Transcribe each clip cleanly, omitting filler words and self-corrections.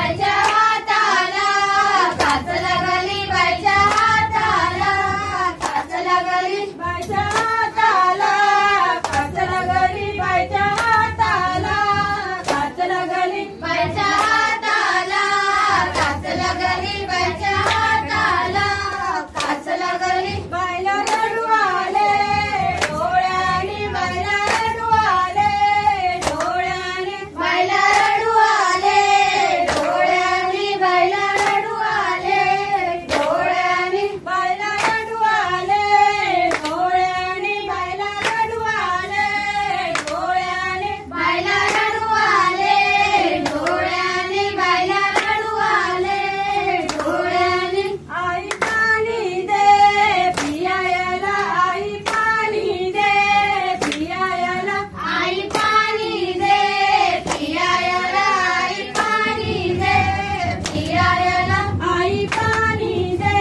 बाईच्या हाताला काच लागली बाईच्या हाताला काच लागली बाईच्या हाताला काच लागली बाईच्या हाताला काच लागली बाईच्या हाताला काच लागली बाईच्या हाताला काच लागली बाईला रडू आले डोळ्याने बाईला रडू आले डोळ्याने बाईला रडू आले डोळ्याने बाईला रडू आले डोळ्याने बाईला रडू आले डोळ्याने बाईला रडू आले डोळ्याने बाईला रडू आले डोळ्याने बाईला रडू आले डोळ्याने आई पाणी दे पियायला आई पाणी दे पियायला आई पाणी दे पियायला आई पाणी दे पियायला आई पाणी दे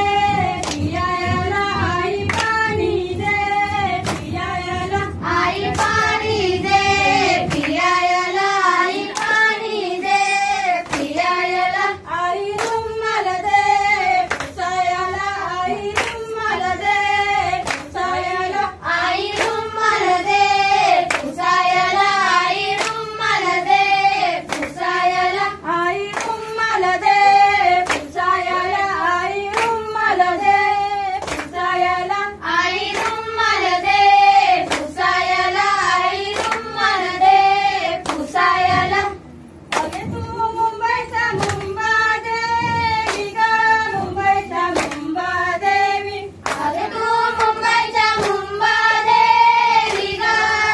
पियायला आई पाणी दे पियायला आई पाणी दे पियायला आई पाणी दे पियायला आई रुमाल दे पुसायला आई रुमाल दे पुसायला आई रुमाल दे पुसायला आई रुमाल दे पुसायला आई रुमाल दे पुसायला आई रुमाल दे पुसायला आई रुमाल दे पुसायला आई रुमाल दे पुसायला अरे तू मुंबईचा मुंबा देवी ग मुंबईचा मुंबा देवी अरे तू मुंबईचा मुंबा देवी ग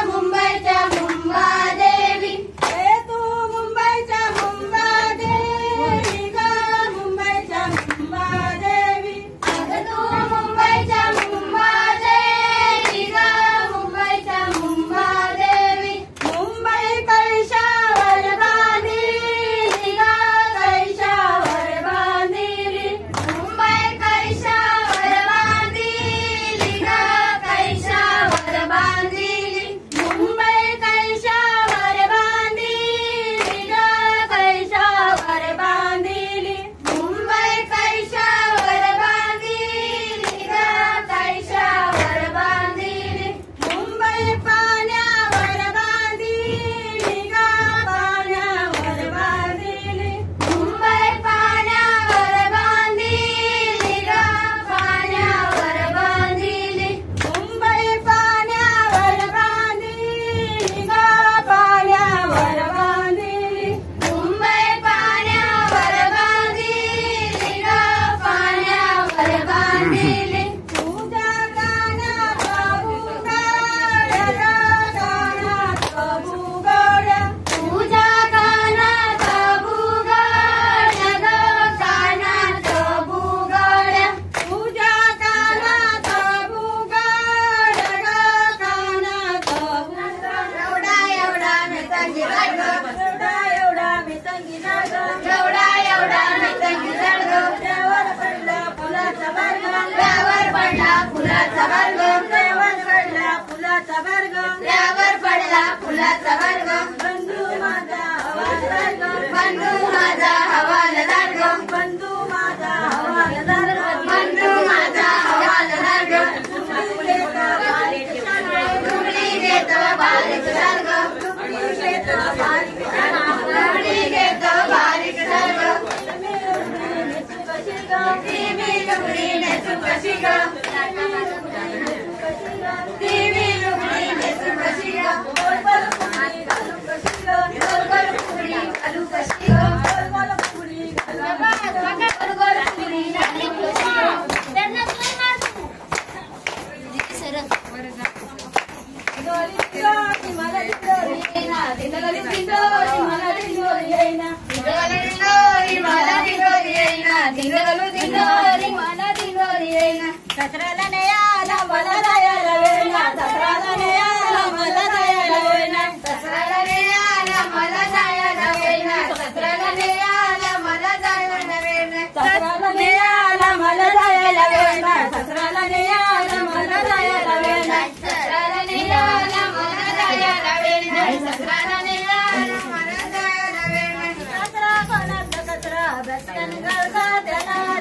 मुंबईचा मुंबा देवी ए तू मुंबईचा मुंबा देवी ग मुंबईचा मुंबा देवी अरे तू मुंबईचा मुंबा देवी ग मुंबईचा मुंबा देवी मुंबई कळशावर बांधिली ग कळशावर बांधिली मुंबई कळशावर बांधिली ग कळशावर बांधिली मुंबई कळशावर बांधिली ग कळशावर बांधिली मुंबई कळशावर बांधिली ग कळशावर बांधिली मुंबई पाण्यावर बांधिली ग पाण्यावर बांधिली मुंबई पाण्यावर बांधिली ग पाण्यावर बांधिली मुंबई पाण्यावर बांधिली ग पाण्यावर बांधिली मुंबई पाण्यावर बांधिली ग पाण्यावर बांधिली तुझ्या कानात बुगाड कानात बुगाड तुझ्या कानात बुगाड कानात बुगाड तुझ्या कानात बुगाड कानात बुगाड एवढा मी संगीत एवढा मी संगीत एवढा मी संगीत देवर पडला फुलाचा वर्ग देवर पडला फुलाचा वर्ग देवर पडला फुलाचा वर्ग देवर पडला फुलाचा वर्ग बंधू माझा हवालदार ग बंधू माझा हवालदार ग बंधू माझा हवालदार ग बंधू माझा हवालदार ग डुबली घेतो बारीक सर्ग डुबली घेतो बारीक डुबली घेतो बारीक सर्ग देवी लुगडीने सुकशी ग देवी लुगडीने सुकशी ग गोल गोल फुगडी घालू कशी ग गोल गोल फुगडी घालू कशी ग गोल गोल फुगडी घालू गोल गोल फुगडी घालू कशी ग त्यांना मला येईना दिंडोरी दिंडोरी मला दिंडोरी येईना दिंडोरी मला दिंडोरी येईना दिंडोरी दिंडोरी मला दिंडोरी येईना सत्राला नाही आला मला जायला वेळना सत्राला नाही आला मला जायला वेळना सत्राला नाही आला मला जायला वेळना सत्राला नाही आला मला जायला वेळना सत्राला नाही आला मला जायला वेळना सत्राला नाही आला मला जायला वेळना सत्राला नाही आला मला जायला वेळना सत्राला नाही आला मला जायला वेळना कचरा कोणाचा कचरा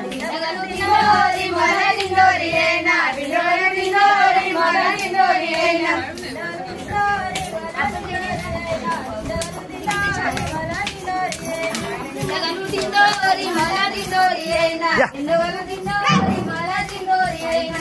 దిండగలు దిండోరి మన దిండోరి అయినా దిండగలు దిండోరి మన దిండోరి అయినా దిండగలు దిండోరి మన దిండోరి అయినా దిండగలు దిండోరి మన దిండోరి అయినా